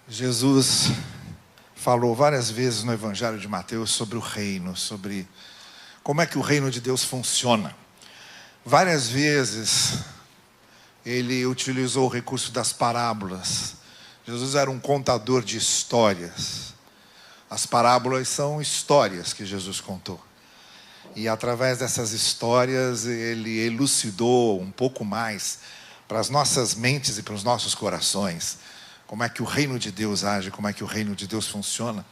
Jesus falou várias vezes no Evangelho de Mateus sobre o reino, sobre como é que o reino de Deus funciona. Várias vezes ele utilizou o recurso das parábolas. Jesus era um contador de histórias. As parábolas são histórias que Jesus contou. E através dessas histórias ele elucidou um pouco mais para as nossas mentes e para os nossos corações como é que o reino de Deus age, como é que o reino de Deus funciona.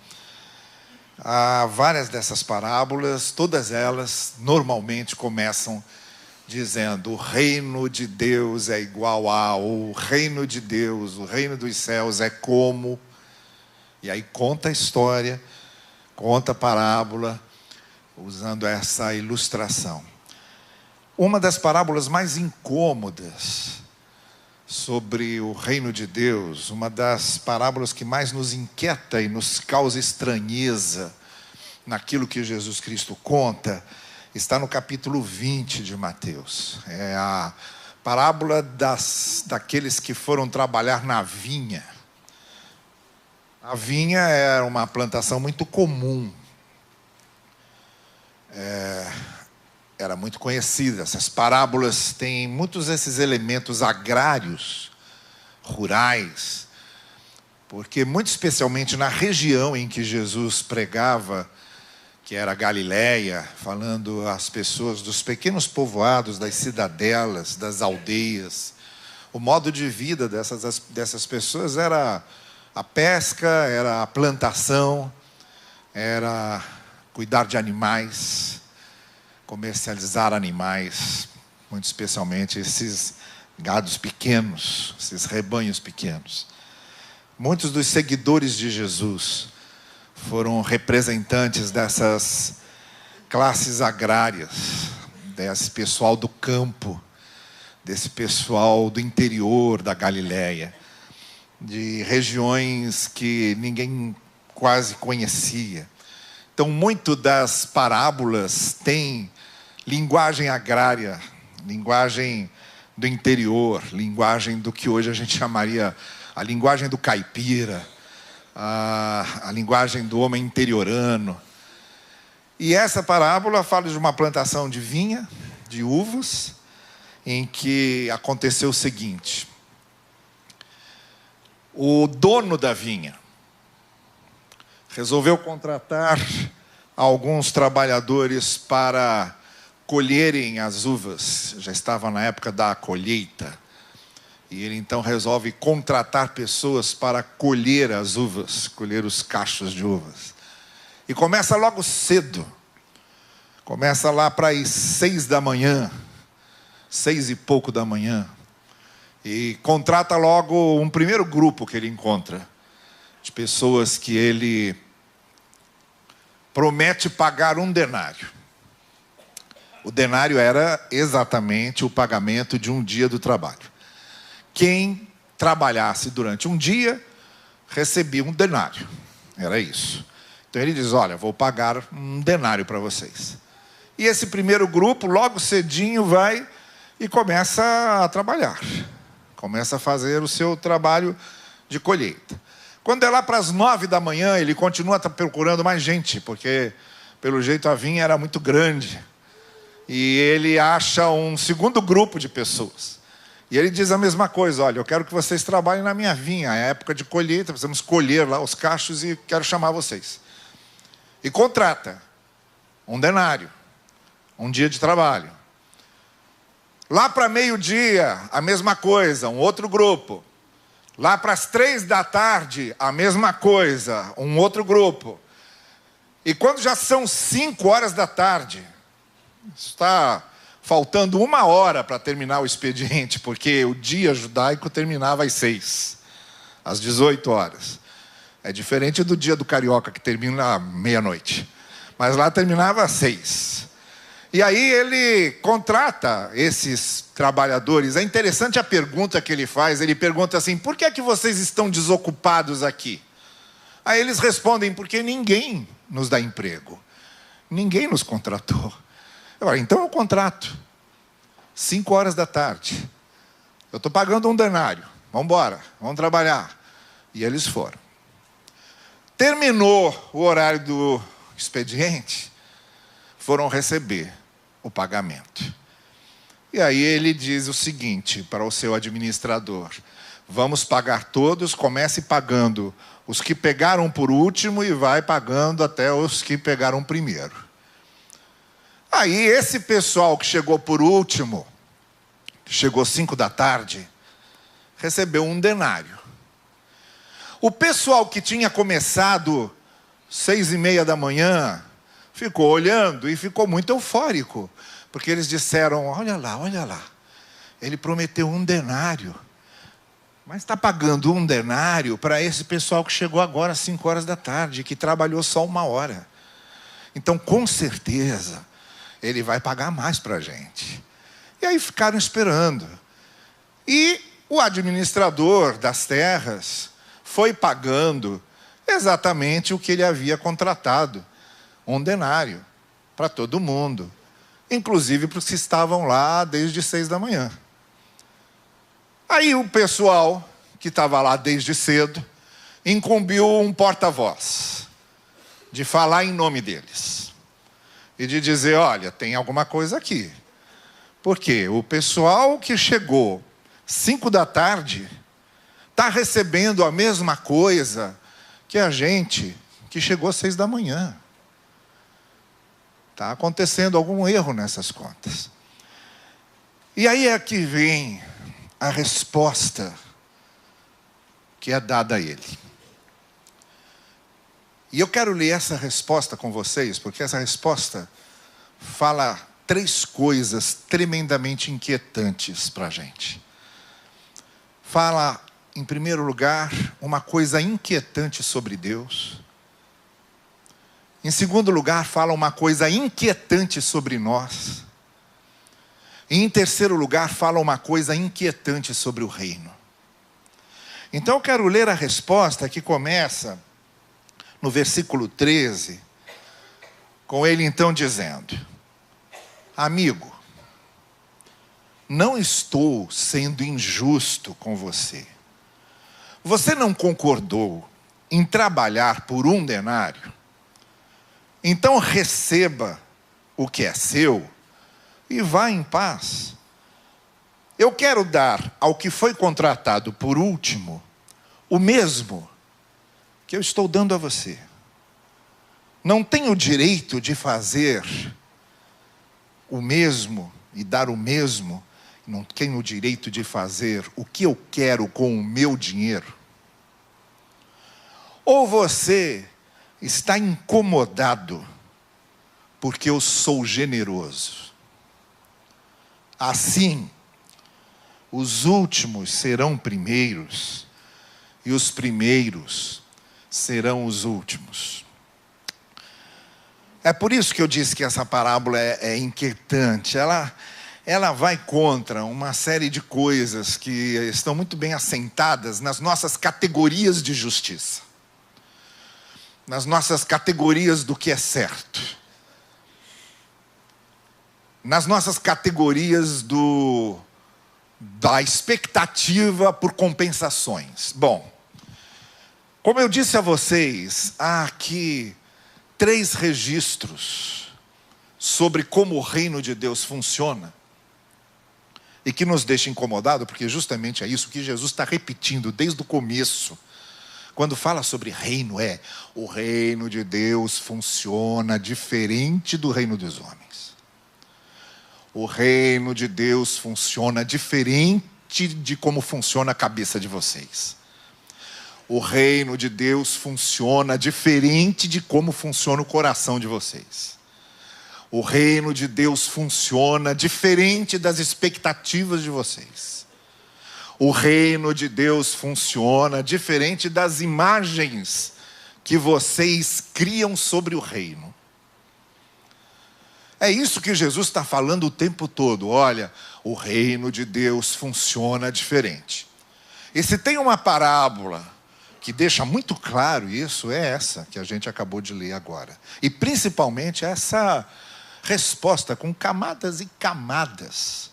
Há várias dessas parábolas, todas elas normalmente começam dizendo: o reino de Deus é igual a, ou o reino de Deus, o reino dos céus é como. E aí conta a história, conta a parábola, usando essa ilustração. Uma das parábolas mais incômodas sobre o reino de Deus, uma das parábolas que mais nos inquieta e nos causa estranheza naquilo que Jesus Cristo conta, está no capítulo 20 de Mateus. É a parábola daqueles que foram trabalhar na vinha. A vinha era uma plantação muito comum. Era muito conhecida. Essas parábolas têm muitos desses elementos agrários, rurais, porque muito especialmente na região em que Jesus pregava, que era a Galileia, falando às pessoas dos pequenos povoados, das cidadelas, das aldeias, o modo de vida dessas pessoas era a pesca, era a plantação, era cuidar de animais, comercializar animais, muito especialmente esses gados pequenos, esses rebanhos pequenos. Muitos dos seguidores de Jesus foram representantes dessas classes agrárias, desse pessoal do campo, desse pessoal do interior da Galileia, de regiões que ninguém quase conhecia. Então, muito das parábolas tem linguagem agrária, linguagem do interior, linguagem do que hoje a gente chamaria a linguagem do caipira, a linguagem do homem interiorano. E essa parábola fala de uma plantação de vinha, de uvas, em que aconteceu o seguinte: o dono da vinha resolveu contratar alguns trabalhadores para colherem as uvas. Já estava na época da colheita. E ele então resolve contratar pessoas para colher as uvas, colher os cachos de uvas. E começa logo cedo. Começa lá para as 6 da manhã, 6 e pouco da manhã. E contrata logo um primeiro grupo que ele encontra, de pessoas que ele promete pagar um denário. O denário era exatamente o pagamento de um dia do trabalho. Quem trabalhasse durante um dia recebia um denário. Era isso. Então ele diz: olha, vou pagar um denário para vocês. E esse primeiro grupo, logo cedinho, vai e começa a trabalhar. Começa a fazer o seu trabalho de colheita. Quando é lá para as 9 da manhã, ele continua procurando mais gente, porque, pelo jeito, a vinha era muito grande. E ele acha um segundo grupo de pessoas. E ele diz a mesma coisa: olha, eu quero que vocês trabalhem na minha vinha, é época de colheita, precisamos colher lá os cachos e quero chamar vocês. E contrata um denário, um dia de trabalho. Lá para meio-dia, a mesma coisa, um outro grupo. Lá para as 3 da tarde, a mesma coisa, um outro grupo. E quando já são 5 horas da tarde, está faltando 1 hora para terminar o expediente, porque o dia judaico terminava às 6, às 18 horas. É diferente do dia do carioca, que termina à meia-noite. Mas lá terminava às 6. E aí ele contrata esses trabalhadores. É interessante a pergunta que ele faz. Ele pergunta assim: por que é que vocês estão desocupados aqui? Aí eles respondem: porque ninguém nos dá emprego. Ninguém nos contratou. Agora, então eu contrato. 5 horas da tarde. Eu estou pagando um denário. Vamos embora, vamos trabalhar. E eles foram. Terminou o horário do expediente, foram receber o pagamento. E aí ele diz o seguinte para o seu administrador: vamos pagar todos, comece pagando os que pegaram por último e vai pagando até os que pegaram primeiro. Aí esse pessoal que chegou por último, que chegou 5 da tarde, recebeu um denário. O pessoal que tinha começado 6:30 da manhã, ficou olhando e ficou muito eufórico, porque eles disseram: olha lá, ele prometeu um denário, mas está pagando um denário para esse pessoal que chegou agora às 5 horas da tarde, que trabalhou só 1 hora. Então, com certeza, ele vai pagar mais para a gente. E aí ficaram esperando. E o administrador das terras foi pagando exatamente o que ele havia contratado, um denário, para todo mundo, inclusive para os que estavam lá desde 6 da manhã. Aí o pessoal que estava lá desde cedo incumbiu um porta-voz de falar em nome deles e de dizer: olha, tem alguma coisa aqui. Porque o pessoal que chegou 5 da tarde está recebendo a mesma coisa que a gente que chegou às 6 da manhã. Está acontecendo algum erro nessas contas. E aí é que vem a resposta que é dada a ele. E eu quero ler essa resposta com vocês, porque essa resposta fala 3 coisas tremendamente inquietantes para a gente. Fala, em primeiro lugar, uma coisa inquietante sobre Deus. Em segundo lugar, fala uma coisa inquietante sobre nós. E em terceiro lugar, fala uma coisa inquietante sobre o reino. Então eu quero ler a resposta que começa no versículo 13, com ele então dizendo: amigo, não estou sendo injusto com você. Você não concordou em trabalhar por um denário? Então receba o que é seu e vá em paz. Eu quero dar ao que foi contratado por último o mesmo que eu estou dando a você. Não tenho o direito de fazer o mesmo e dar o mesmo. Não tenho o direito de fazer o que eu quero com o meu dinheiro. Ou você está incomodado porque eu sou generoso. Assim, os últimos serão primeiros e os primeiros serão os últimos. É por isso que eu disse que essa parábola é inquietante. Ela vai contra uma série de coisas que estão muito bem assentadas nas nossas categorias de justiça, nas nossas categorias do que é certo, nas nossas categorias da expectativa por compensações. Bom, como eu disse a vocês, há aqui 3 registros sobre como o reino de Deus funciona e que nos deixa incomodado, porque justamente é isso que Jesus está repetindo desde o começo. Quando fala sobre reino, o reino de Deus funciona diferente do reino dos homens. O reino de Deus funciona diferente de como funciona a cabeça de vocês. O reino de Deus funciona diferente de como funciona o coração de vocês. O reino de Deus funciona diferente das expectativas de vocês. O reino de Deus funciona diferente das imagens que vocês criam sobre o reino. É isso que Jesus está falando o tempo todo. Olha, o reino de Deus funciona diferente. E se tem uma parábola que deixa muito claro isso, é essa que a gente acabou de ler agora. E principalmente essa resposta com camadas e camadas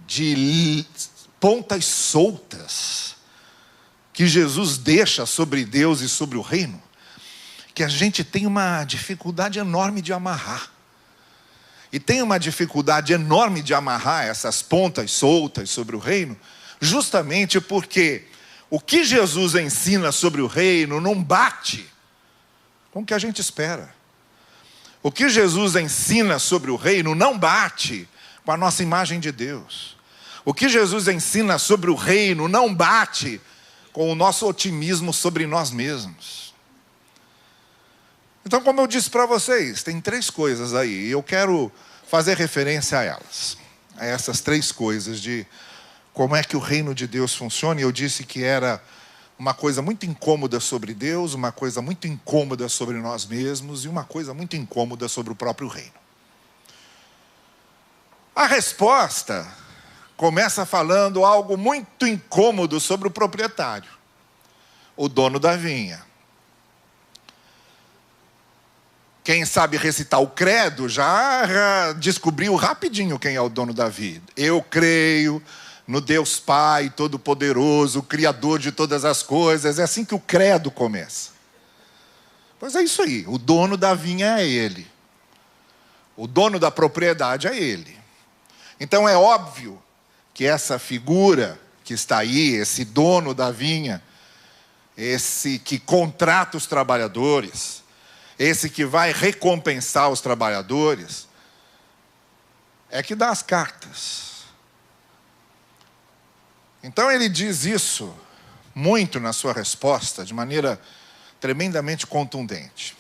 de pontas soltas que Jesus deixa sobre Deus e sobre o reino, que a gente tem uma dificuldade enorme de amarrar. E tem uma dificuldade enorme de amarrar essas pontas soltas sobre o reino, justamente porque o que Jesus ensina sobre o reino não bate com o que a gente espera. O que Jesus ensina sobre o reino não bate com a nossa imagem de Deus. O que Jesus ensina sobre o reino não bate com o nosso otimismo sobre nós mesmos. Então, como eu disse para vocês, tem 3 coisas aí, e eu quero fazer referência a elas. A essas 3 coisas de como é que o reino de Deus funciona. E eu disse que era uma coisa muito incômoda sobre Deus, uma coisa muito incômoda sobre nós mesmos e uma coisa muito incômoda sobre o próprio reino. A resposta começa falando algo muito incômodo sobre o proprietário, o dono da vinha. Quem sabe recitar o credo já descobriu rapidinho quem é o dono da vida. Eu creio no Deus Pai Todo-Poderoso, Criador de todas as coisas. É assim que o credo começa. Pois é isso aí, o dono da vinha é Ele. O dono da propriedade é Ele. Então é óbvio que essa figura que está aí, esse dono da vinha, esse que contrata os trabalhadores, esse que vai recompensar os trabalhadores, é que dá as cartas. Então ele diz isso muito na sua resposta, de maneira tremendamente contundente.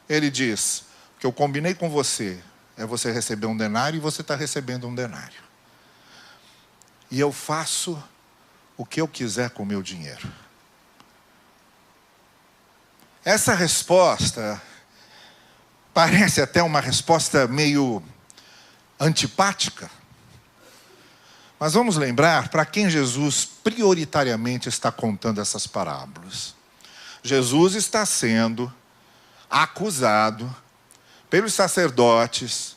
Ele diz: o que eu combinei com você é você receber um denário e você está recebendo um denário. E eu faço o que eu quiser com o meu dinheiro. Essa resposta parece até uma resposta meio antipática. Mas vamos lembrar para quem Jesus prioritariamente está contando essas parábolas. Jesus está sendo acusado pelos sacerdotes,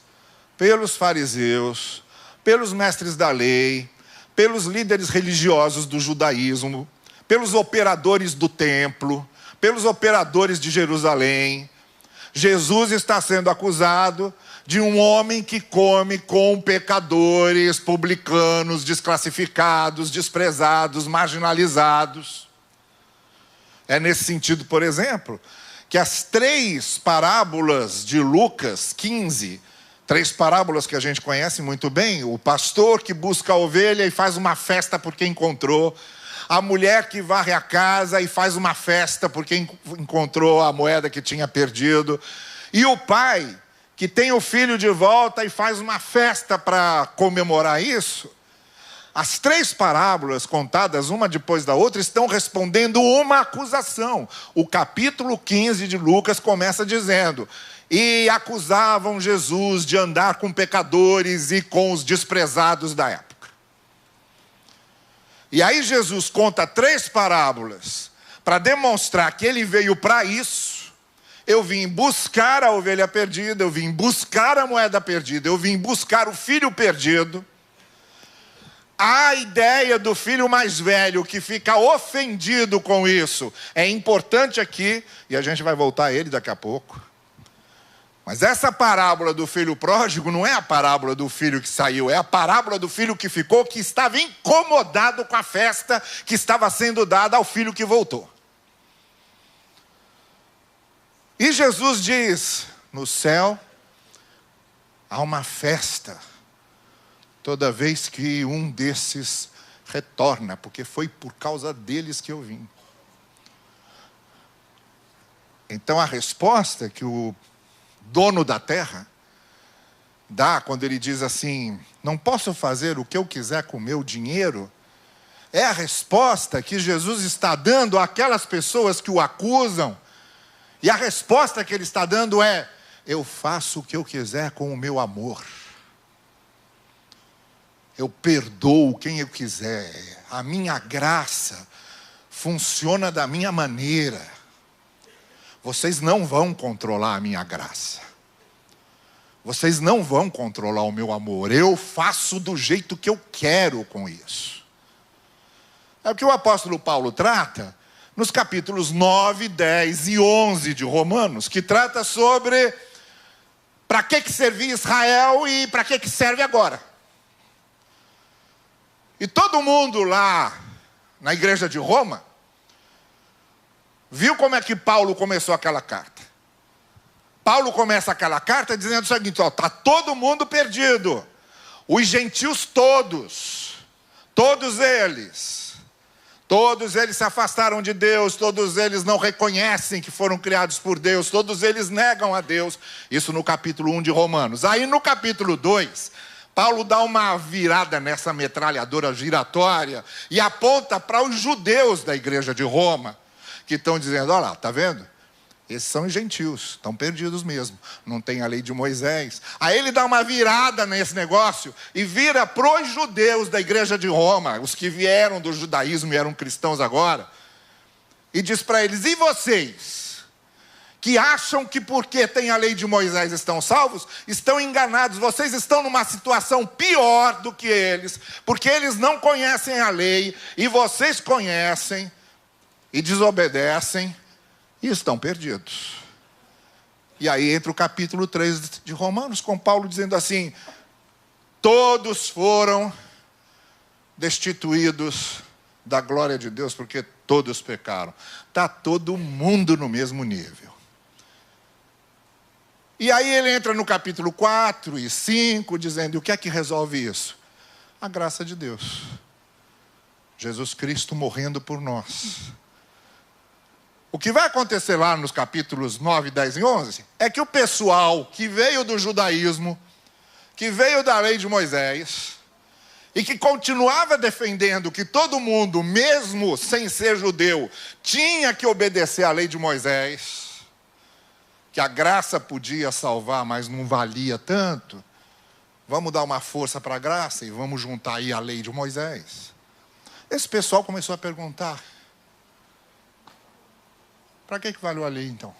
pelos fariseus, pelos mestres da lei, pelos líderes religiosos do judaísmo, pelos operadores do templo, pelos operadores de Jerusalém. Jesus está sendo acusado de um homem que come com pecadores, publicanos, desclassificados, desprezados, marginalizados. É nesse sentido, por exemplo, que as 3 parábolas de Lucas 15, 3 parábolas que a gente conhece muito bem: o pastor que busca a ovelha e faz uma festa porque encontrou, a mulher que varre a casa e faz uma festa porque encontrou a moeda que tinha perdido, e o pai que tem o filho de volta e faz uma festa para comemorar isso. As 3 parábolas contadas uma depois da outra estão respondendo uma acusação. O capítulo 15 de Lucas começa dizendo: e acusavam Jesus de andar com pecadores e com os desprezados da época. E aí Jesus conta 3 parábolas para demonstrar que ele veio para isso. Eu vim buscar a ovelha perdida, eu vim buscar a moeda perdida, eu vim buscar o filho perdido. A ideia do filho mais velho que fica ofendido com isso é importante aqui, e a gente vai voltar a ele daqui a pouco. Mas essa parábola do filho pródigo não é a parábola do filho que saiu, é a parábola do filho que ficou, que estava incomodado com a festa que estava sendo dada ao filho que voltou. E Jesus diz: no céu há uma festa toda vez que um desses retorna, porque foi por causa deles que eu vim. Então a resposta que o dono da terra dá quando ele diz assim: não posso fazer o que eu quiser com o meu dinheiro, é a resposta que Jesus está dando àquelas pessoas que o acusam. E a resposta que ele está dando é: eu faço o que eu quiser com o meu amor. Eu perdoo quem eu quiser. A minha graça funciona da minha maneira. Vocês não vão controlar a minha graça. Vocês não vão controlar o meu amor. Eu faço do jeito que eu quero com isso. É o que o apóstolo Paulo trata nos capítulos 9, 10 e 11 de Romanos, que trata sobre para que servia Israel e para que serve agora. E todo mundo lá na igreja de Roma viu como é que Paulo começou aquela carta. Paulo começa aquela carta dizendo o seguinte: está todo mundo perdido. Os gentios todos eles se afastaram de Deus, todos eles não reconhecem que foram criados por Deus, todos eles negam a Deus. Isso no capítulo 1 de Romanos. Aí no capítulo 2, Paulo dá uma virada nessa metralhadora giratória e aponta para os judeus da igreja de Roma, que estão dizendo: olha lá, está vendo? Esses são gentios, estão perdidos mesmo, não tem a lei de Moisés. Aí ele dá uma virada nesse negócio e vira para os judeus da igreja de Roma, os que vieram do judaísmo e eram cristãos agora, e diz para eles: e vocês, que acham que porque tem a lei de Moisés estão salvos, estão enganados. Vocês estão numa situação pior do que eles, porque eles não conhecem a lei, e vocês conhecem, e desobedecem, e estão perdidos. E aí entra o capítulo 3 de Romanos, com Paulo dizendo assim: todos foram destituídos da glória de Deus, porque todos pecaram. Está todo mundo no mesmo nível. E aí ele entra no capítulo 4 e 5, dizendo: o que é que resolve isso? A graça de Deus. Jesus Cristo morrendo por nós. O que vai acontecer lá nos capítulos 9, 10 e 11 é que o pessoal que veio do judaísmo, que veio da lei de Moisés, e que continuava defendendo que todo mundo, mesmo sem ser judeu, tinha que obedecer à lei de Moisés, que a graça podia salvar, mas não valia tanto, vamos dar uma força para a graça e vamos juntar aí a lei de Moisés. Esse pessoal começou a perguntar: para que valeu a lei então?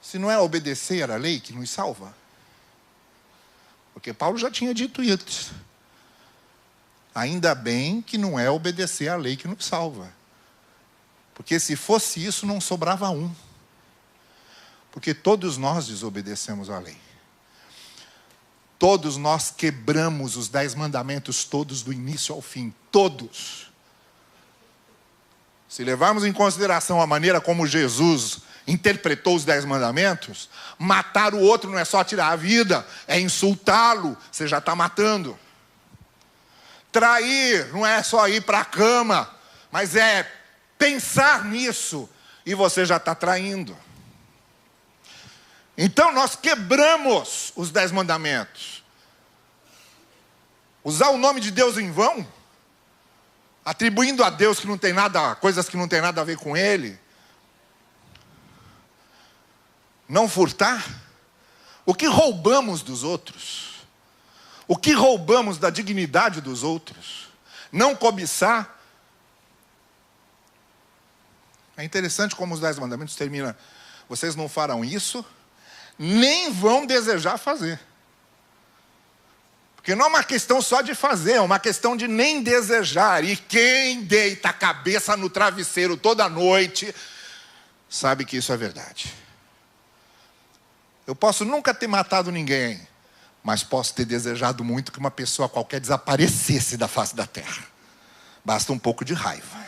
Se não é obedecer a lei que nos salva? Porque Paulo já tinha dito isso. Ainda bem que não é obedecer a lei que nos salva. Porque se fosse isso, não sobrava um. Porque todos nós desobedecemos a lei. Todos nós quebramos os 10 mandamentos todos do início ao fim. Todos. Se levarmos em consideração a maneira como Jesus interpretou os 10 mandamentos, matar o outro não é só tirar a vida, é insultá-lo, você já está matando. Trair não é só ir para a cama, mas é pensar nisso e você já está traindo. Então nós quebramos os 10 mandamentos. Usar o nome de Deus em vão, atribuindo a Deus que não tem nada, coisas que não tem nada a ver com Ele. Não furtar. O que roubamos dos outros? O que roubamos da dignidade dos outros? Não cobiçar. É interessante como os 10 mandamentos terminam: vocês não farão isso, nem vão desejar fazer. Porque não é uma questão só de fazer, é uma questão de nem desejar. E quem deita a cabeça no travesseiro toda noite, sabe que isso é verdade. Eu posso nunca ter matado ninguém, mas posso ter desejado muito que uma pessoa qualquer desaparecesse da face da terra. Basta um pouco de raiva.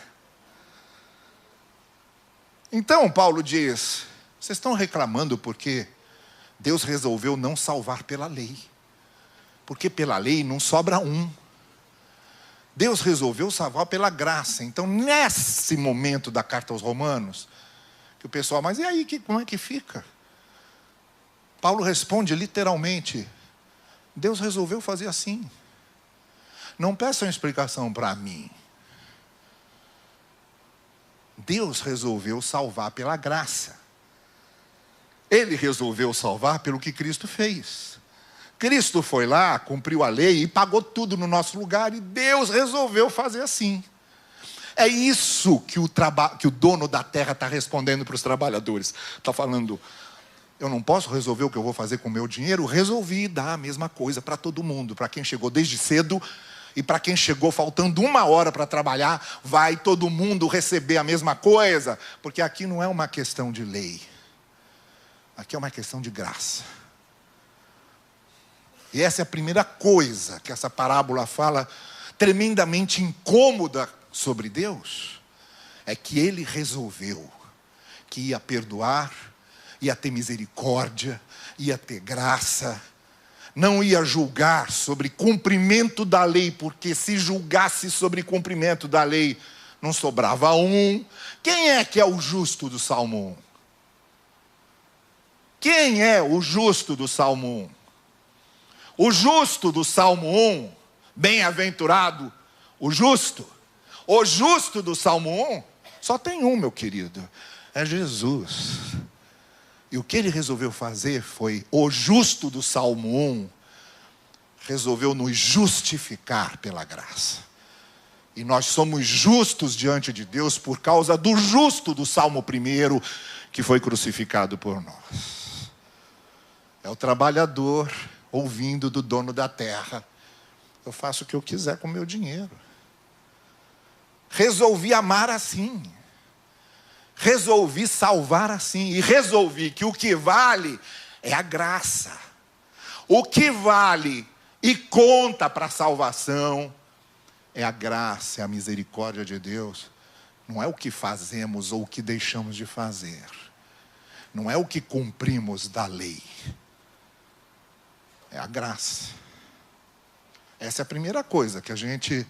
Então Paulo diz: vocês estão reclamando porque Deus resolveu não salvar pela lei. Porque pela lei não sobra um. Deus resolveu salvar pela graça. Então, nesse momento da carta aos Romanos, que o pessoal: mas e aí, como é que fica? Paulo responde literalmente: Deus resolveu fazer assim. Não peçam explicação para mim. Deus resolveu salvar pela graça. Ele resolveu salvar pelo que Cristo fez. Cristo foi lá, cumpriu a lei e pagou tudo no nosso lugar, e Deus resolveu fazer assim. É isso que o dono da terra está respondendo para os trabalhadores. Está falando: Eu não posso resolver o que eu vou fazer com o meu dinheiro? Resolvi dar a mesma coisa para todo mundo. Para quem chegou desde cedo e para quem chegou faltando 1 hora para trabalhar, vai todo mundo receber a mesma coisa. Porque aqui não é uma questão de lei. Aqui é uma questão de graça. E essa é a primeira coisa que essa parábola fala, tremendamente incômoda sobre Deus. É que Ele resolveu que ia perdoar, ia ter misericórdia, ia ter graça, não ia julgar sobre cumprimento da lei, porque se julgasse sobre cumprimento da lei, não sobrava um. Quem é que é o justo do Salmo 1? Quem é o justo do Salmo 1? O justo do Salmo 1, bem-aventurado, o justo do Salmo 1, só tem um, meu querido, é Jesus. E o que ele resolveu fazer foi, o justo do Salmo 1, resolveu nos justificar pela graça. E nós somos justos diante de Deus por causa do justo do Salmo 1, que foi crucificado por nós. É o trabalhador ouvindo do dono da terra: eu faço o que eu quiser com o meu dinheiro. Resolvi amar assim. Resolvi salvar assim. E resolvi que o que vale é a graça. O que vale e conta para a salvação é a graça, é a misericórdia de Deus. Não é o que fazemos ou o que deixamos de fazer. Não é o que cumprimos da lei. É a graça. Essa é a primeira coisa que a gente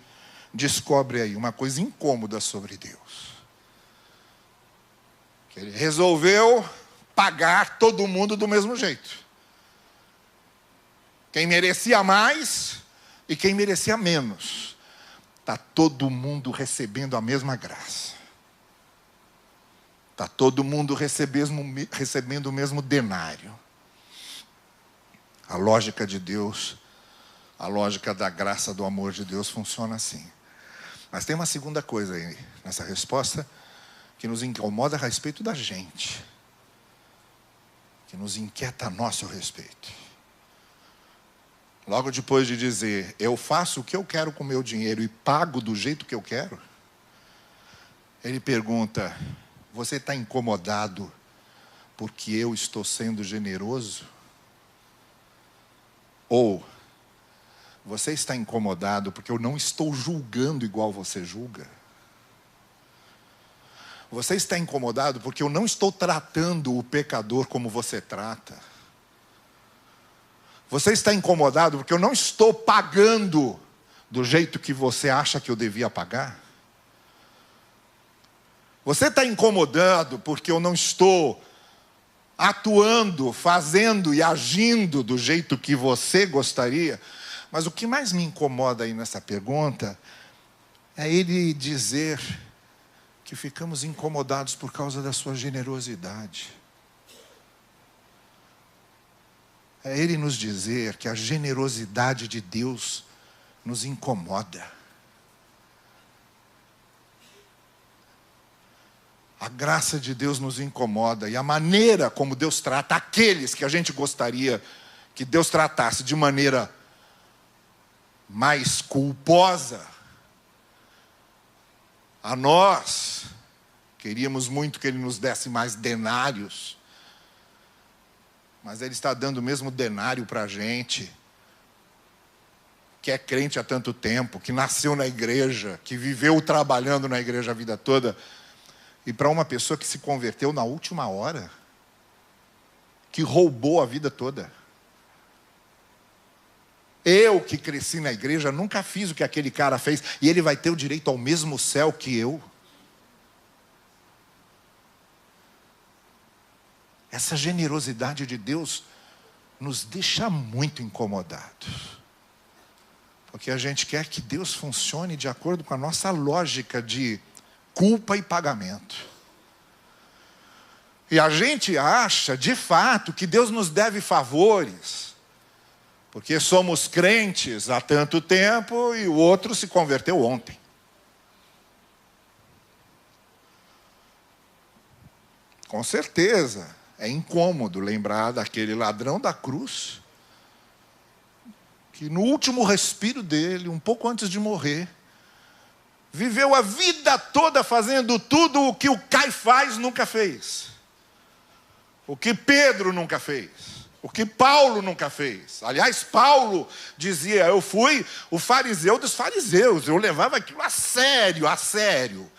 descobre aí, uma coisa incômoda sobre Deus. Que Ele resolveu pagar todo mundo do mesmo jeito. Quem merecia mais e quem merecia menos. Está todo mundo recebendo a mesma graça. Está todo mundo recebendo o mesmo denário. A lógica de Deus, a lógica da graça, do amor de Deus funciona assim. Mas tem uma segunda coisa aí nessa resposta que nos incomoda a respeito da gente, que nos inquieta a nosso respeito. Logo depois de dizer, eu faço o que eu quero com o meu dinheiro e pago do jeito que eu quero, ele pergunta, você está incomodado porque eu estou sendo generoso? Ou você está incomodado porque eu não estou julgando igual você julga? Você está incomodado porque eu não estou tratando o pecador como você trata? Você está incomodado porque eu não estou pagando do jeito que você acha que eu devia pagar? Você está incomodado porque eu não estou atuando, fazendo e agindo do jeito que você gostaria? Mas o que mais me incomoda aí nessa pergunta é ele dizer que ficamos incomodados por causa da sua generosidade. É ele nos dizer que a generosidade de Deus nos incomoda. A graça de Deus nos incomoda. E a maneira como Deus trata aqueles que a gente gostaria que Deus tratasse de maneira mais culposa, a nós queríamos muito que Ele nos desse mais denários, mas Ele está dando o mesmo denário para a gente, que é crente há tanto tempo, que nasceu na igreja, que viveu trabalhando na igreja a vida toda, e para uma pessoa que se converteu na última hora, que roubou a vida toda. Eu que cresci na igreja, nunca fiz o que aquele cara fez, e ele vai ter o direito ao mesmo céu que eu. Essa generosidade de Deus nos deixa muito incomodados. Porque a gente quer que Deus funcione de acordo com a nossa lógica de culpa e pagamento. E a gente acha, de fato, que Deus nos deve favores, porque somos crentes há tanto tempo e o outro se converteu ontem. Com certeza, É incômodo lembrar daquele ladrão da cruz, que no último respiro dele, um pouco antes de morrer, viveu a vida toda fazendo tudo o que o Caifás nunca fez. O que Pedro nunca fez. O que Paulo nunca fez. Aliás, Paulo dizia, eu fui o fariseu dos fariseus. Eu levava aquilo a sério.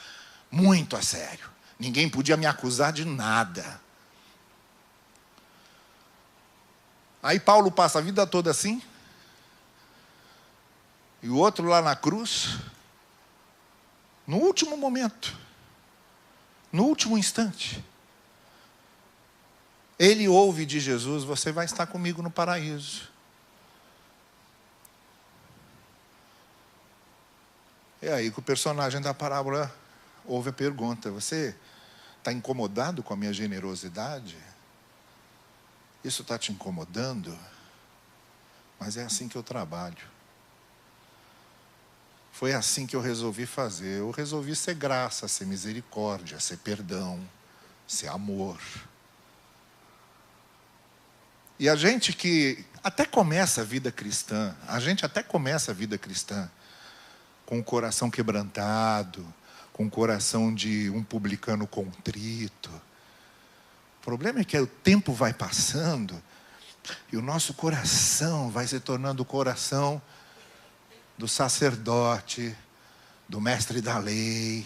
Muito a sério. Ninguém podia me acusar de nada. Aí Paulo passa a vida toda assim. E o outro lá na cruz, no último momento, no último instante, ele ouve de Jesus, você vai estar comigo no paraíso. É aí que o personagem da parábola ouve a pergunta, você está incomodado com a minha generosidade? Isso está te incomodando? Mas é assim que eu trabalho. Foi assim que eu resolvi fazer. Eu resolvi ser graça, ser misericórdia, ser perdão, ser amor. E a gente que até começa a vida cristã, com o coração quebrantado, com o coração de um publicano contrito. O problema é que o tempo vai passando e o nosso coração vai se tornando o coração do sacerdote, do mestre da lei,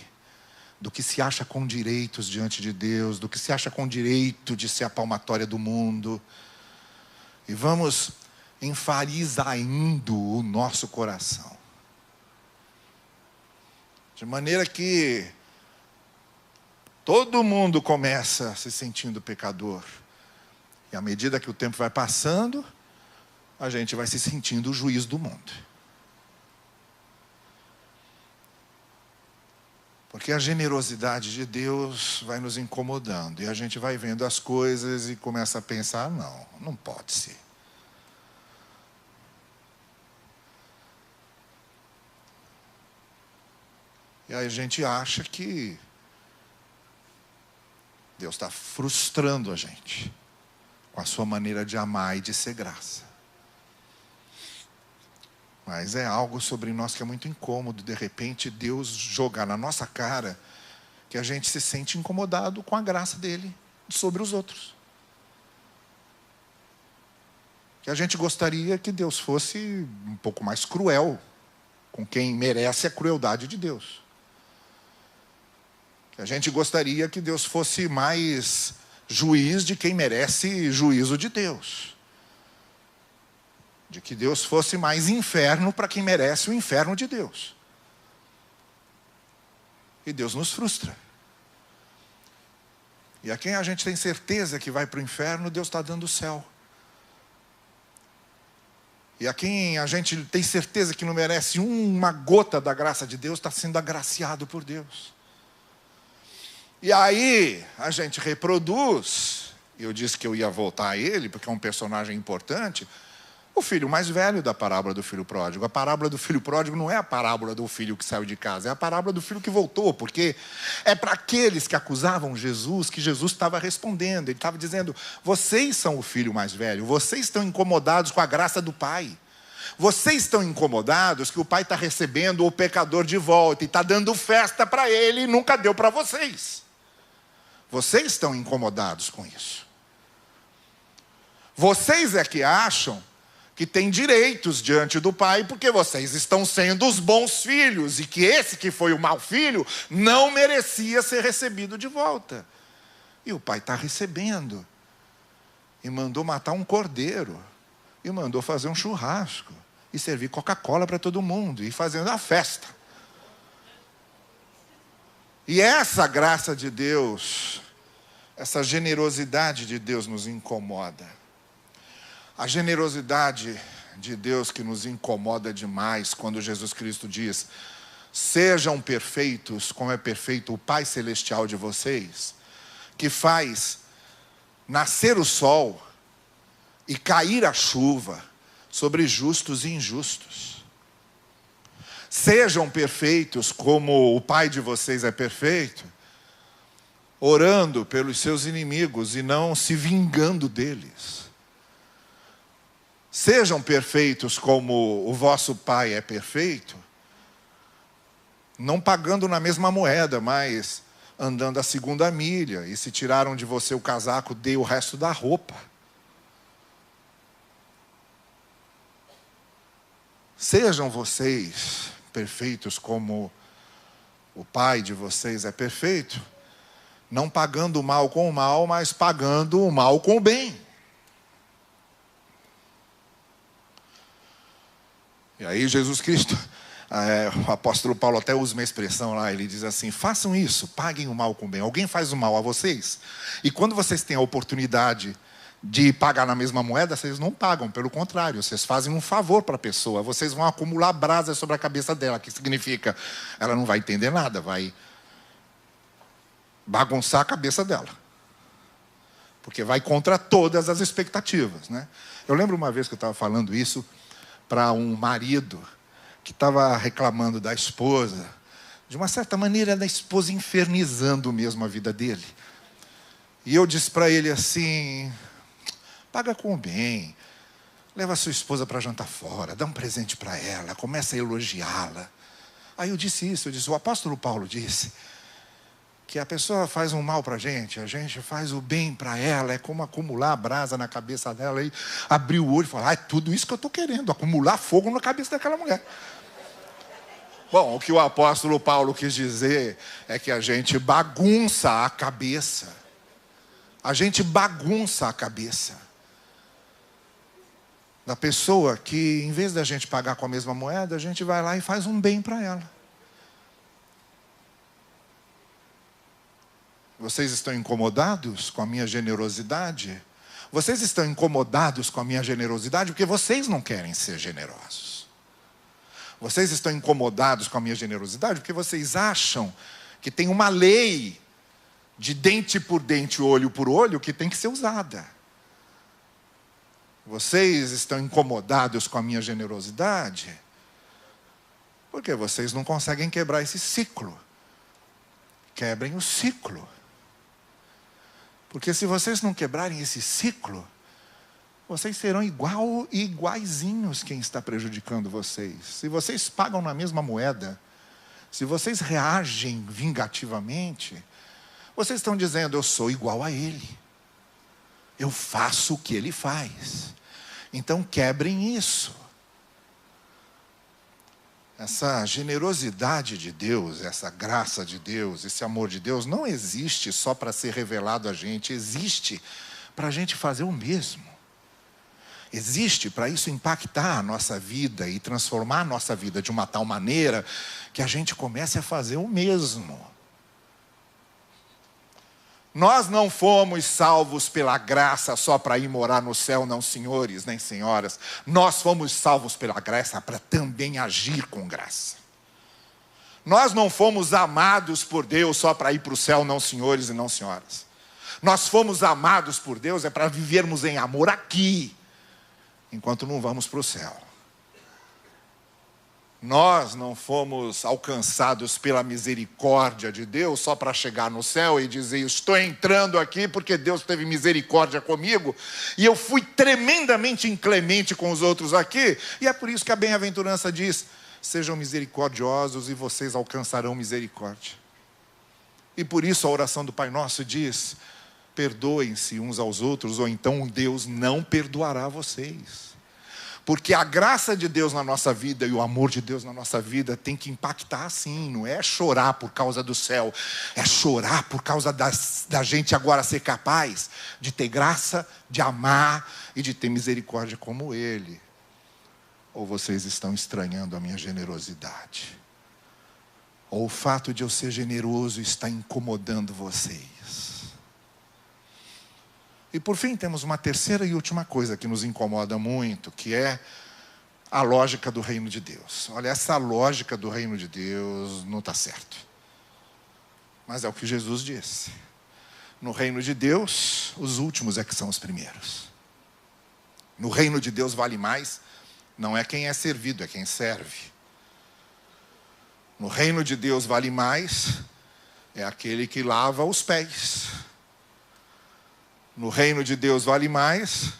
do que se acha com direitos diante de Deus, do que se acha com direito de ser a palmatória do mundo. E vamos enfarisaindo o nosso coração. De maneira que todo mundo começa se sentindo pecador. E à medida que o tempo vai passando, a gente vai se sentindo o juiz do mundo. Porque a generosidade de Deus vai nos incomodando. E a gente vai vendo as coisas e começa a pensar, não pode ser. E aí a gente acha que Deus está frustrando a gente com a sua maneira de amar e de ser graça. Mas é algo sobre nós que é muito incômodo, de repente Deus jogar na nossa cara que a gente se sente incomodado com a graça dele sobre os outros. Que a gente gostaria que Deus fosse um pouco mais cruel com quem merece a crueldade de Deus. Que a gente gostaria que Deus fosse mais juiz de quem merece juízo de Deus. De que Deus fosse mais inferno para quem merece o inferno de Deus. E Deus nos frustra. E a quem a gente tem certeza que vai para o inferno, Deus está dando o céu. E a quem a gente tem certeza que não merece uma gota da graça de Deus, está sendo agraciado por Deus. E aí a gente reproduz, eu disse que eu ia voltar a ele, porque é um personagem importante, o filho mais velho da parábola do filho pródigo. A parábola do filho pródigo não é a parábola do filho que saiu de casa, é a parábola do filho que voltou, porque é para aqueles que acusavam Jesus que Jesus estava respondendo. Ele estava dizendo, vocês são o filho mais velho, vocês estão incomodados com a graça do Pai. Vocês estão incomodados que o Pai está recebendo o pecador de volta e está dando festa para ele e nunca deu para vocês. Vocês estão incomodados com isso. Vocês é que acham que têm direitos diante do Pai, porque vocês estão sendo os bons filhos, e que esse que foi o mau filho não merecia ser recebido de volta. E o Pai está recebendo. E mandou matar um cordeiro. E mandou fazer um churrasco. E servir Coca-Cola para todo mundo. E fazendo a festa. E essa graça de Deus, essa generosidade de Deus nos incomoda. A generosidade de Deus que nos incomoda demais quando Jesus Cristo diz, sejam perfeitos como é perfeito o Pai Celestial de vocês, que faz nascer o sol e cair a chuva sobre justos e injustos. Sejam perfeitos como o Pai de vocês é perfeito. orando pelos seus inimigos e não se vingando deles. Sejam perfeitos como o vosso Pai é perfeito, não pagando na mesma moeda, mas andando a segunda milha. E se tiraram de você o casaco, dê o resto da roupa. Sejam vocês perfeitos como o Pai de vocês é perfeito, não pagando o mal com o mal, mas pagando o mal com o bem. E aí Jesus Cristo, o apóstolo Paulo até usa uma expressão lá, ele diz assim: façam isso, paguem o mal com o bem. Alguém faz o mal a vocês, e quando vocês têm a oportunidade de pagar na mesma moeda, vocês não pagam, pelo contrário, vocês fazem um favor para a pessoa, vocês vão acumular brasa sobre a cabeça dela, que significa, ela não vai entender nada, vai bagunçar a cabeça dela, porque vai contra todas as expectativas, né? Eu lembro uma vez que eu estava falando isso para um marido que estava reclamando da esposa, de uma certa maneira da esposa infernizando mesmo a vida dele, e eu disse para ele assim: paga com o bem, leva a sua esposa para jantar fora, dá um presente para ela, começa a elogiá-la. Aí eu disse isso, o apóstolo Paulo disse que a pessoa faz um mal para a gente faz o bem para ela, é como acumular brasa na cabeça dela, e abrir o olho e falar: é tudo isso que eu estou querendo, acumular fogo na cabeça daquela mulher. Bom, o que o apóstolo Paulo quis dizer é que a gente bagunça a cabeça. A gente bagunça a cabeça da pessoa que, em vez da gente pagar com a mesma moeda, a gente vai lá e faz um bem para ela. Vocês estão incomodados com a minha generosidade? Vocês estão incomodados com a minha generosidade porque vocês não querem ser generosos. Vocês estão incomodados com a minha generosidade porque vocês acham que tem uma lei de dente por dente, olho por olho, que tem que ser usada. Vocês estão incomodados com a minha generosidade porque vocês não conseguem quebrar esse ciclo. Quebrem o ciclo. Porque se vocês não quebrarem esse ciclo, vocês serão iguaizinhos quem está prejudicando vocês. Se vocês pagam na mesma moeda, se vocês reagem vingativamente, vocês estão dizendo: eu sou igual a ele. Eu faço o que ele faz. Então quebrem isso. Essa generosidade de Deus, essa graça de Deus, esse amor de Deus não existe só para ser revelado a gente, existe para a gente fazer o mesmo. Existe para isso impactar a nossa vida e transformar a nossa vida de uma tal maneira que a gente comece a fazer o mesmo. Nós não fomos salvos pela graça só para ir morar no céu, não, senhores nem senhoras. Nós fomos salvos pela graça para também agir com graça. Nós não fomos amados por Deus só para ir para o céu, não, senhores e não senhoras. Nós fomos amados por Deus para vivermos em amor aqui, enquanto não vamos para o céu. Nós não fomos alcançados pela misericórdia de Deus só para chegar no céu e dizer: estou entrando aqui porque Deus teve misericórdia comigo e eu fui tremendamente inclemente com os outros aqui. E é por isso que a bem-aventurança diz: sejam misericordiosos e vocês alcançarão misericórdia. E por isso a oração do Pai Nosso diz: perdoem-se uns aos outros, ou então Deus não perdoará vocês. Porque a graça de Deus na nossa vida e o amor de Deus na nossa vida tem que impactar assim. Não é chorar por causa do céu, é chorar por causa da gente agora ser capaz de ter graça, de amar e de ter misericórdia como Ele. Ou vocês estão estranhando a minha generosidade? Ou o fato de eu ser generoso está incomodando vocês? E por fim, temos uma terceira e última coisa que nos incomoda muito, que é a lógica do reino de Deus. Olha, essa lógica do reino de Deus não está certo. Mas é o que Jesus disse. No reino de Deus, os últimos é que são os primeiros. No reino de Deus vale mais, não é quem é servido, é quem serve. No reino de Deus vale mais é aquele que lava os pés. No reino de Deus vale mais,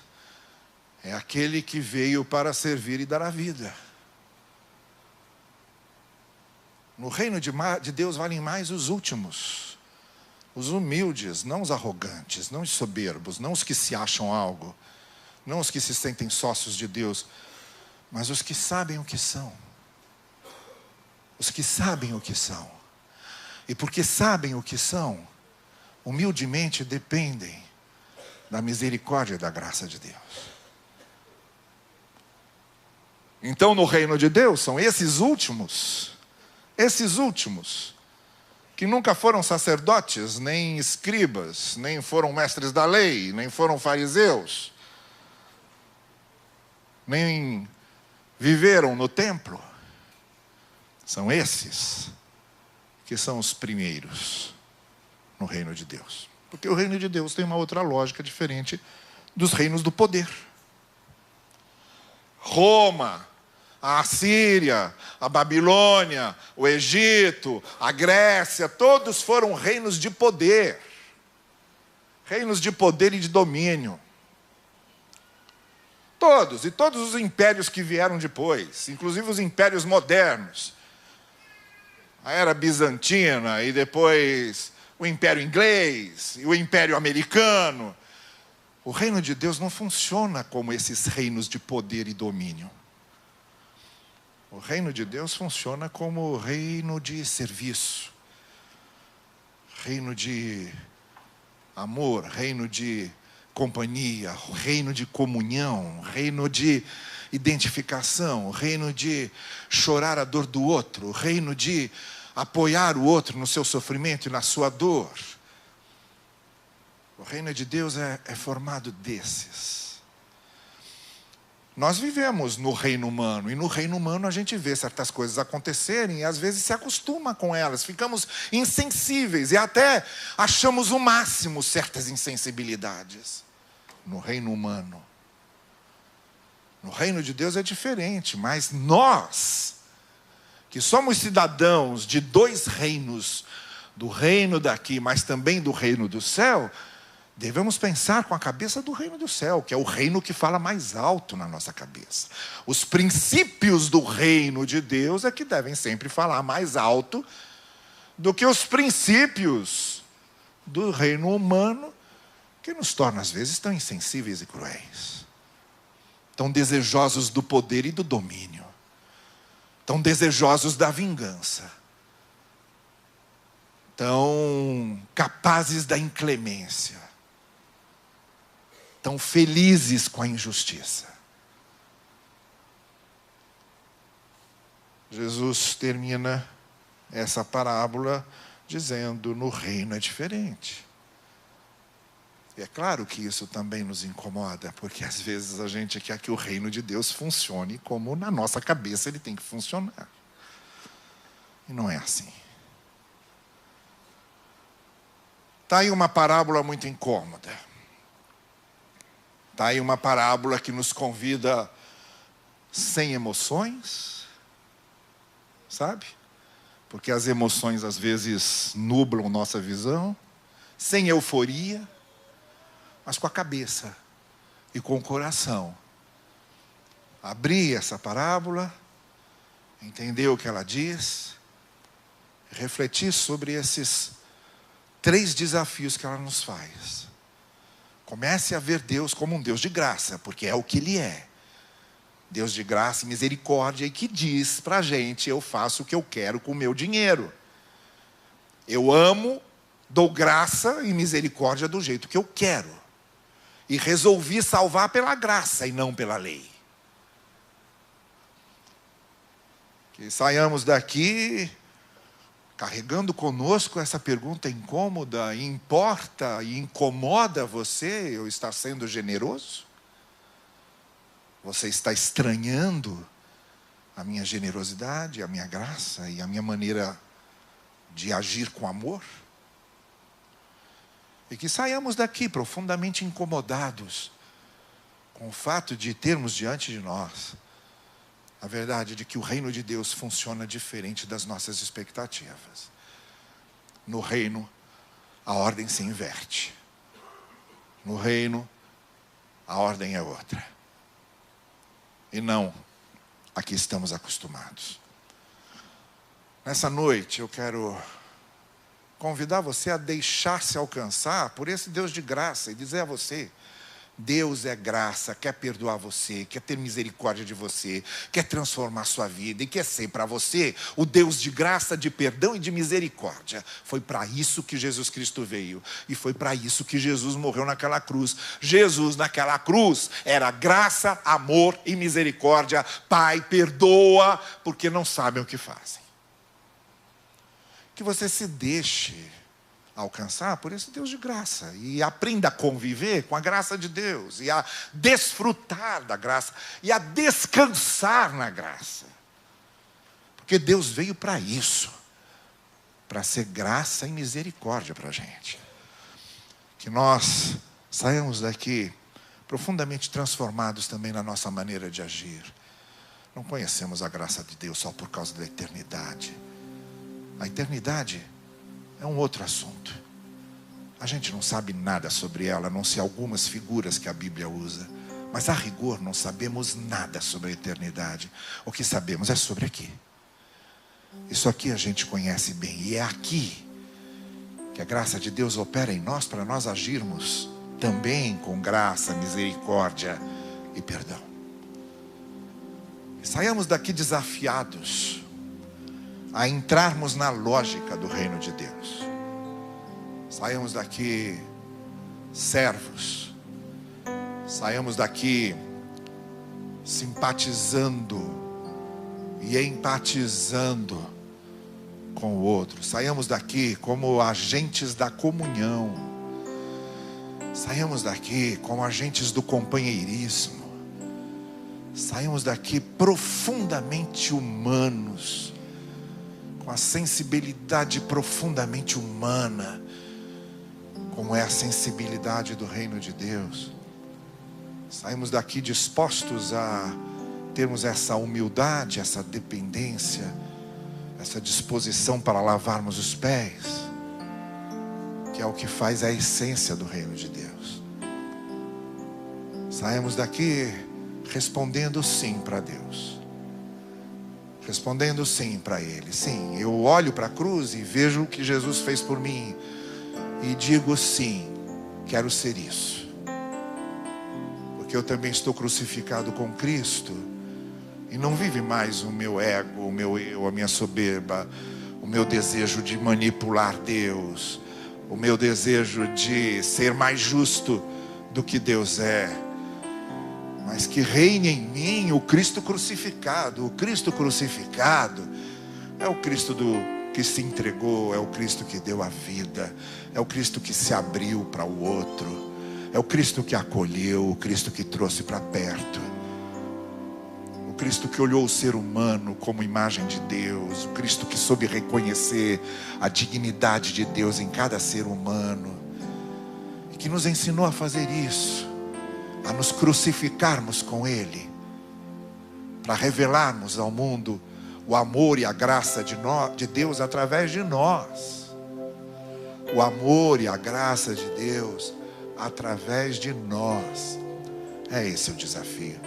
é aquele que veio para servir e dar a vida. No reino de Deus valem mais os últimos, os humildes, não os arrogantes, não os soberbos, não os que se acham algo, não os que se sentem sócios de Deus, mas os que sabem o que são. Os que sabem o que são. E porque sabem o que são, humildemente dependem da misericórdia e da graça de Deus. Então, no reino de Deus, são esses últimos, que nunca foram sacerdotes, nem escribas, nem foram mestres da lei, nem foram fariseus, nem viveram no templo. São esses que são os primeiros no reino de Deus. Porque o reino de Deus tem uma outra lógica diferente dos reinos do poder. Roma, a Assíria, a Babilônia, o Egito, a Grécia, todos foram reinos de poder. Reinos de poder e de domínio. Todos, e todos os impérios que vieram depois, inclusive os impérios modernos. A era bizantina e depois o Império Inglês e o Império Americano. O reino de Deus não funciona como esses reinos de poder e domínio. O reino de Deus funciona como reino de serviço, reino de amor, reino de companhia, reino de comunhão, reino de identificação, reino de chorar a dor do outro, reino de apoiar o outro no seu sofrimento e na sua dor. O reino de Deus é formado desses. Nós vivemos no reino humano, e no reino humano a gente vê certas coisas acontecerem e às vezes se acostuma com elas, ficamos insensíveis e até achamos o máximo certas insensibilidades. No reino humano. No reino de Deus é diferente, mas nós, que somos cidadãos de dois reinos, do reino daqui, mas também do reino do céu, devemos pensar com a cabeça do reino do céu, que é o reino que fala mais alto na nossa cabeça. Os princípios do reino de Deus é que devem sempre falar mais alto do que os princípios do reino humano, que nos torna às vezes tão insensíveis e cruéis. Tão desejosos do poder e do domínio. Tão desejosos da vingança. Tão capazes da inclemência. Tão felizes com a injustiça. Jesus termina essa parábola dizendo: no reino é diferente. E é claro que isso também nos incomoda, porque às vezes a gente quer que o reino de Deus funcione como na nossa cabeça ele tem que funcionar. E não é assim. Está aí uma parábola muito incômoda. Está aí uma parábola que nos convida sem emoções, sabe? Porque as emoções às vezes nublam nossa visão, sem euforia, mas com a cabeça e com o coração. Abrir essa parábola, entender o que ela diz, refletir sobre esses 3 desafios que ela nos faz. Comece a ver Deus como um Deus de graça, porque é o que Ele é. Deus de graça e misericórdia, e que diz pra gente: eu faço o que eu quero com o meu dinheiro. Eu amo, dou graça e misericórdia do jeito que eu quero. E resolvi salvar pela graça e não pela lei. Que saiamos daqui carregando conosco essa pergunta incômoda: importa e incomoda você eu estar sendo generoso? Você está estranhando a minha generosidade, a minha graça e a minha maneira de agir com amor? E que saiamos daqui profundamente incomodados com o fato de termos diante de nós a verdade de que o reino de Deus funciona diferente das nossas expectativas. No reino, a ordem se inverte. No reino, a ordem é outra. E não a que estamos acostumados. Nessa noite, eu quero convidar você a deixar-se alcançar por esse Deus de graça e dizer a você: Deus é graça, quer perdoar você, quer ter misericórdia de você, quer transformar sua vida e quer ser para você o Deus de graça, de perdão e de misericórdia. Foi para isso que Jesus Cristo veio e foi para isso que Jesus morreu naquela cruz. Jesus naquela cruz era graça, amor e misericórdia. Pai, perdoa porque não sabem o que fazem. Que você se deixe alcançar por esse Deus de graça e aprenda a conviver com a graça de Deus e a desfrutar da graça e a descansar na graça, porque Deus veio para isso, para ser graça e misericórdia para a gente. Que nós saiamos daqui profundamente transformados também na nossa maneira de agir. Não conhecemos a graça de Deus só por causa da eternidade. A eternidade é um outro assunto. A gente não sabe nada sobre ela, a não ser algumas figuras que a Bíblia usa. Mas a rigor não sabemos nada sobre a eternidade. O que sabemos é sobre aqui. Isso aqui a gente conhece bem. E é aqui que a graça de Deus opera em nós para nós agirmos também com graça, misericórdia e perdão. E saiamos daqui desafiados a entrarmos na lógica do reino de Deus. Saiamos daqui servos. Saiamos daqui simpatizando e empatizando com o outro. Saiamos daqui como agentes da comunhão. Saiamos daqui como agentes do companheirismo. Saiamos daqui profundamente humanos, com a sensibilidade profundamente humana, como é a sensibilidade do reino de Deus. Saímos daqui dispostos a termos essa humildade, essa dependência, essa disposição para lavarmos os pés, que é o que faz a essência do reino de Deus. Saímos daqui respondendo sim para Deus. Respondendo sim para Ele. Sim, eu olho para a cruz e vejo o que Jesus fez por mim e digo sim, quero ser isso, porque eu também estou crucificado com Cristo e não vive mais o meu ego, o meu eu, a minha soberba, o meu desejo de manipular Deus, o meu desejo de ser mais justo do que Deus é, mas que reine em mim o Cristo crucificado. O Cristo crucificado é o Cristo que se entregou, é o Cristo que deu a vida, é o Cristo que se abriu para o outro, é o Cristo que acolheu, o Cristo que trouxe para perto, o Cristo que olhou o ser humano como imagem de Deus, o Cristo que soube reconhecer a dignidade de Deus em cada ser humano e que nos ensinou a fazer isso, a nos crucificarmos com Ele, para revelarmos ao mundo o amor e a graça de Deus através de nós. O amor e a graça de Deus através de nós. É esse o desafio.